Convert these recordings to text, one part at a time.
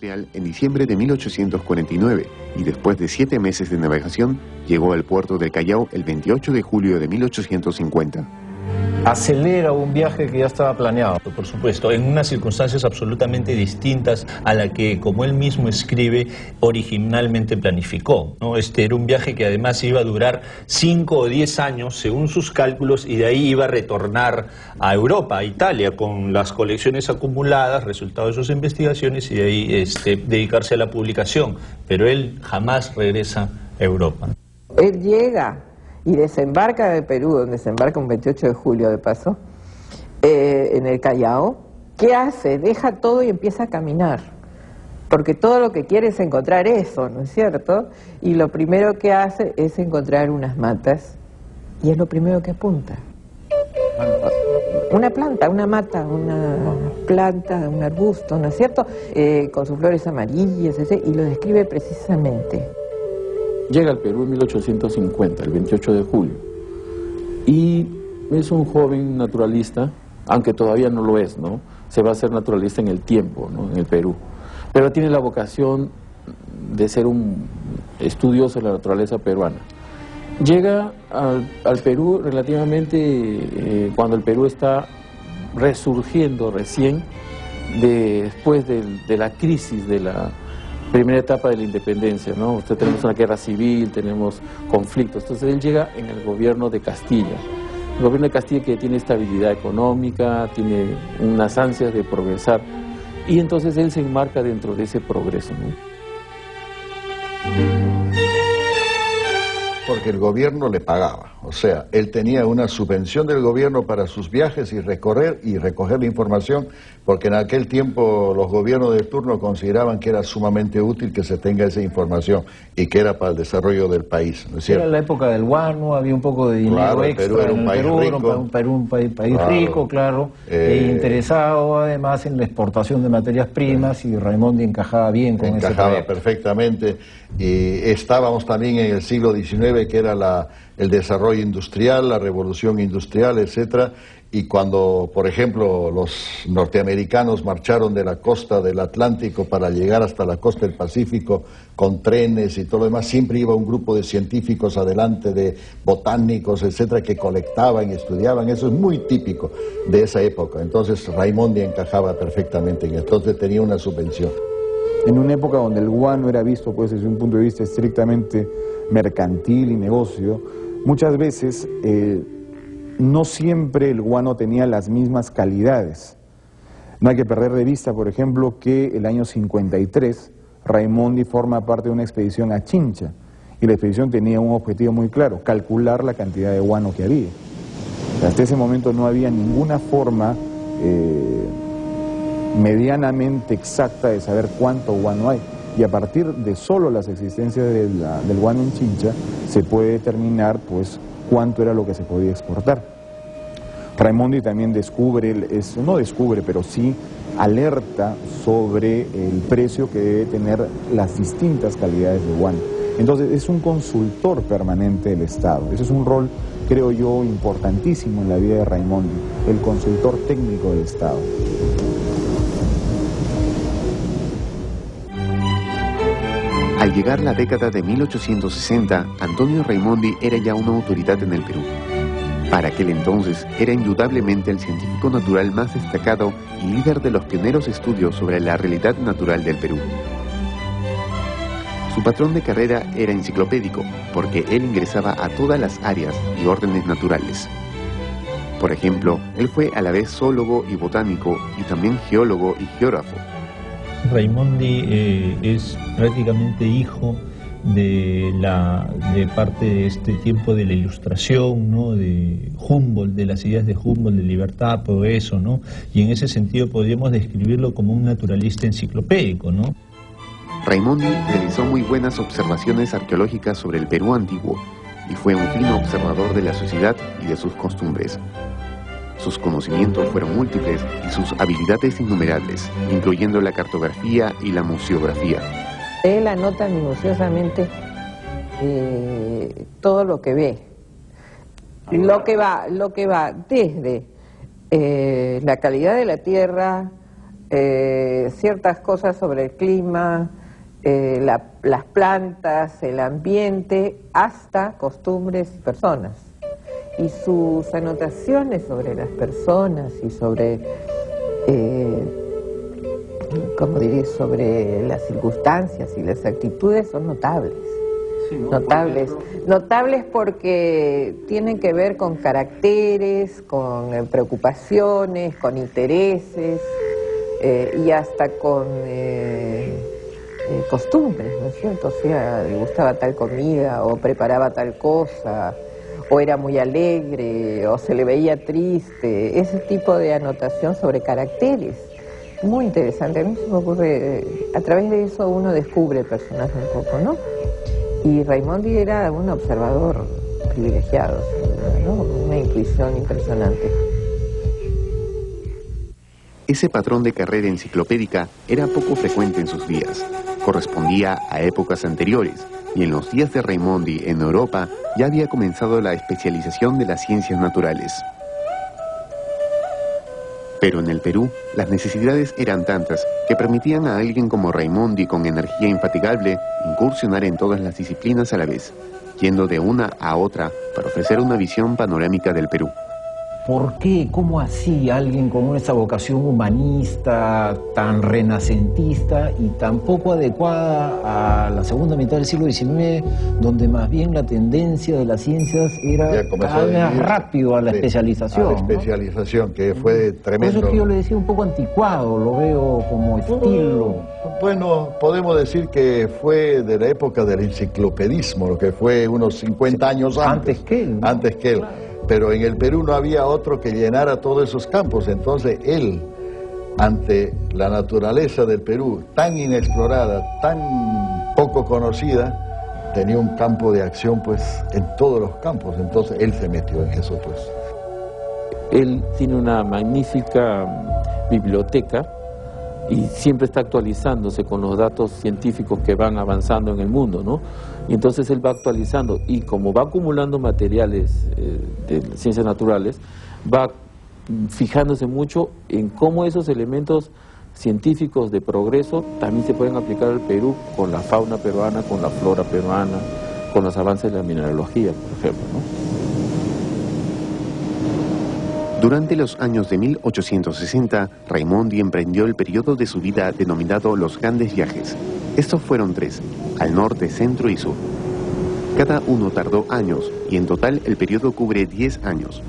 industrial en diciembre de 1849 y después de 7 meses de navegación llegó al puerto del Callao el 28 de julio de 1850. Acelera un viaje que ya estaba planeado. Por supuesto, en unas circunstancias absolutamente distintas a la que, como él mismo escribe, originalmente planificó, ¿no? Era un viaje que además iba a durar 5 o 10 años, según sus cálculos, y de ahí iba a retornar a Europa, a Italia, con las colecciones acumuladas, resultado de sus investigaciones, y de ahí dedicarse a la publicación. Pero él jamás regresa a Europa. Él llega y desembarca de Perú, donde desembarca un 28 de julio de paso, en el Callao. ¿Qué hace? Deja todo y empieza a caminar, porque todo lo que quiere es encontrar eso, ¿no es cierto? Y lo primero que hace es encontrar unas matas, y es lo primero que apunta. Una planta, una mata, una planta, un arbusto, ¿no es cierto? Con sus flores amarillas, y lo describe precisamente. Llega al Perú en 1850, el 28 de julio, y es un joven naturalista, aunque todavía no lo es, ¿no? Se va a ser naturalista en el tiempo, ¿no? En el Perú, pero tiene la vocación de ser un estudioso de la naturaleza peruana. Llega al Perú relativamente cuando el Perú está resurgiendo recién, después de la crisis de la primera etapa de la independencia, ¿no? Tenemos una guerra civil, tenemos conflictos. Entonces él llega en el gobierno de Castilla. El gobierno de Castilla que tiene estabilidad económica, tiene unas ansias de progresar, y entonces él se enmarca dentro de ese progreso, ¿no? Porque el gobierno le pagaba, o sea, él tenía una subvención del gobierno para sus viajes y recorrer y recoger la información, porque en aquel tiempo los gobiernos de turno consideraban que era sumamente útil que se tenga esa información y que era para el desarrollo del país, ¿no es cierto? Era la época del guano, había un poco de dinero, claro, extra Perú era un en el país Perú, rico. era un país Claro. rico, claro, e interesado además en la exportación de materias primas, y Raimondi encajaba bien con ese proyecto. Encajaba perfectamente, y estábamos también en el siglo XIX, que era el desarrollo industrial, la revolución industrial, etcétera, y cuando, por ejemplo, los norteamericanos marcharon de la costa del Atlántico para llegar hasta la costa del Pacífico con trenes y todo lo demás, siempre iba un grupo de científicos adelante, de botánicos, etcétera, que colectaban y estudiaban. Eso es muy típico de esa época. Entonces Raimondi encajaba perfectamente en esto. Entonces tenía una subvención. En una época donde el guano era visto, pues, desde un punto de vista estrictamente mercantil y negocio, muchas veces no siempre el guano tenía las mismas calidades. No hay que perder de vista, por ejemplo, que el año 53 Raimondi forma parte de una expedición a Chincha, y la expedición tenía un objetivo muy claro: calcular la cantidad de guano que había. Hasta ese momento no había ninguna forma medianamente exacta de saber cuánto guano hay, y a partir de solo las existencias del guano en Chincha se puede determinar, pues, cuánto era lo que se podía exportar. Raimondi también no descubre, pero sí alerta sobre el precio que debe tener las distintas calidades de guano. Entonces es un consultor permanente del Estado. Ese es un rol, creo yo, importantísimo en la vida de Raimondi, el consultor técnico del Estado. Al llegar la década de 1860, Antonio Raimondi era ya una autoridad en el Perú. Para aquel entonces era indudablemente el científico natural más destacado y líder de los pioneros estudios sobre la realidad natural del Perú. Su patrón de carrera era enciclopédico, porque él ingresaba a todas las áreas y órdenes naturales. Por ejemplo, él fue a la vez zoólogo y botánico, y también geólogo y geógrafo. Raimondi es prácticamente hijo de parte de este tiempo de la Ilustración, ¿no? De Humboldt, de las ideas de Humboldt, de libertad, progreso, ¿no? Y en ese sentido podríamos describirlo como un naturalista enciclopédico, ¿no? Raimondi realizó muy buenas observaciones arqueológicas sobre el Perú antiguo y fue un fino observador de la sociedad y de sus costumbres. Sus conocimientos fueron múltiples y sus habilidades innumerables, incluyendo la cartografía y la museografía. Él anota minuciosamente todo lo que ve, lo que va desde la calidad de la tierra, ciertas cosas sobre el clima, las plantas, el ambiente, hasta costumbres y personas. Y sus anotaciones sobre las personas y sobre, ¿cómo diría?, sobre las circunstancias y las actitudes son notables. Sí, ¿no? Notables porque tienen que ver con caracteres, con preocupaciones, con intereses y hasta con costumbres, ¿no es cierto? O sea, le gustaba tal comida o preparaba tal cosa, o era muy alegre o se le veía triste, ese tipo de anotación sobre caracteres. Muy interesante, a mí se me ocurre, a través de eso uno descubre el personaje un poco, ¿no? Y Raimondi era un observador privilegiado, ¿no? Una intuición impresionante. Ese patrón de carrera enciclopédica era poco frecuente en sus días. Correspondía a épocas anteriores, y en los días de Raimondi en Europa ya había comenzado la especialización de las ciencias naturales. Pero en el Perú, las necesidades eran tantas que permitían a alguien como Raimondi, con energía infatigable, incursionar en todas las disciplinas a la vez, yendo de una a otra para ofrecer una visión panorámica del Perú. ¿Por qué? ¿Cómo así alguien con esa vocación humanista, tan renacentista y tan poco adecuada a la segunda mitad del siglo XIX, donde más bien la tendencia de las ciencias era cada vez más rápido a la especialización? A la especialización, ¿no? Que fue tremendo. Por eso es que yo le decía un poco anticuado, lo veo como estilo. Bueno, podemos decir que fue de la época del enciclopedismo, lo que fue unos 50 años antes. Antes que él, ¿no? Antes que él. Claro. Pero en el Perú no había otro que llenara todos esos campos, entonces él, ante la naturaleza del Perú, tan inexplorada, tan poco conocida, tenía un campo de acción pues en todos los campos, entonces él se metió en eso pues. Él tiene una magnífica biblioteca y siempre está actualizándose con los datos científicos que van avanzando en el mundo, ¿no? Y entonces él va actualizando, y como va acumulando materiales de ciencias naturales, va fijándose mucho en cómo esos elementos científicos de progreso también se pueden aplicar al Perú con la fauna peruana, con la flora peruana, con los avances de la mineralogía, por ejemplo, ¿no? Durante los años de 1860, Raimondi emprendió el periodo de su vida denominado los Grandes Viajes. Estos fueron 3, al norte, centro y sur. Cada uno tardó años, y en total el periodo cubre 10 años.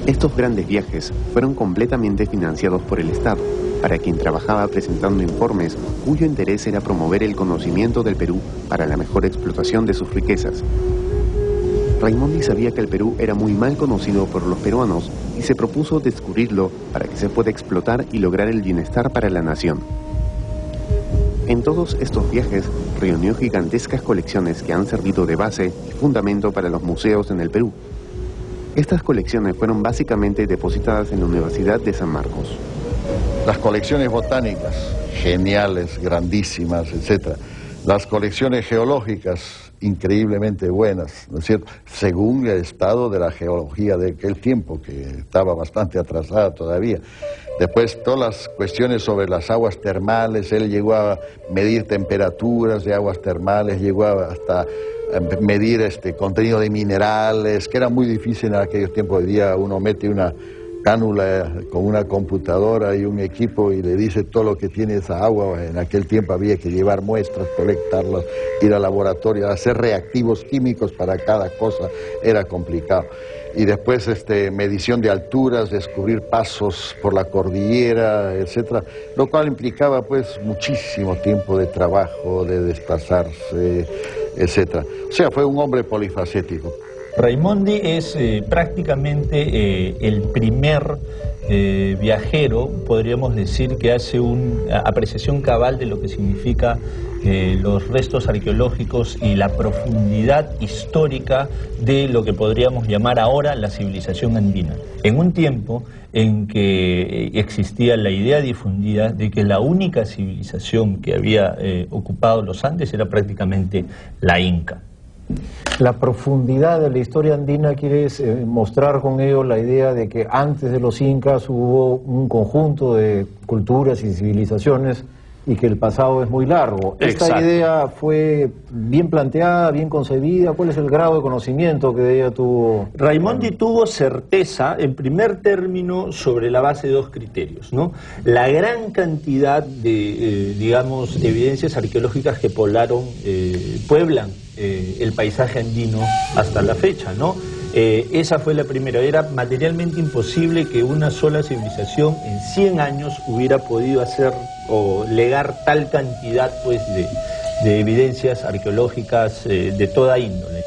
Estos grandes viajes fueron completamente financiados por el Estado, para quien trabajaba presentando informes cuyo interés era promover el conocimiento del Perú para la mejor explotación de sus riquezas. Raimondi sabía que el Perú era muy mal conocido por los peruanos y se propuso descubrirlo para que se pueda explotar y lograr el bienestar para la nación. En todos estos viajes reunió gigantescas colecciones que han servido de base y fundamento para los museos en el Perú. Estas colecciones fueron básicamente depositadas en la Universidad de San Marcos. Las colecciones botánicas, geniales, grandísimas, etc. Las colecciones geológicas, increíblemente buenas, ¿no es cierto?, según el estado de la geología de aquel tiempo, que estaba bastante atrasada todavía. Después, todas las cuestiones sobre las aguas termales, él llegó a medir temperaturas de aguas termales, llegó hasta medir contenido de minerales, que era muy difícil en aquellos tiempos. Hoy día uno mete una cánula con una computadora y un equipo y le dice todo lo que tiene esa agua. En aquel tiempo había que llevar muestras, colectarlas, ir al laboratorio, hacer reactivos químicos para cada cosa, era complicado. Y después medición de alturas, descubrir pasos por la cordillera, etcétera, lo cual implicaba pues muchísimo tiempo de trabajo, de desplazarse, etcétera. O sea, fue un hombre polifacético. Raimondi es prácticamente el primer viajero, podríamos decir, que hace una apreciación cabal de lo que significa los restos arqueológicos y la profundidad histórica de lo que podríamos llamar ahora la civilización andina. En un tiempo en que existía la idea difundida de que la única civilización que había ocupado los Andes era prácticamente la inca. La profundidad de la historia andina quieres mostrar con ello la idea de que antes de los incas hubo un conjunto de culturas y civilizaciones y que el pasado es muy largo. ¿Esta Exacto. idea fue bien planteada, bien concebida? ¿Cuál es el grado de conocimiento que de ella tuvo? Raimondi tuvo certeza, en primer término, sobre la base de dos criterios, ¿no? La gran cantidad de, digamos, evidencias arqueológicas que pueblan el paisaje andino hasta la fecha, ¿no? Esa fue la primera. Era materialmente imposible que una sola civilización en 100 años hubiera podido hacer o legar tal cantidad, pues, de evidencias arqueológicas de toda índole.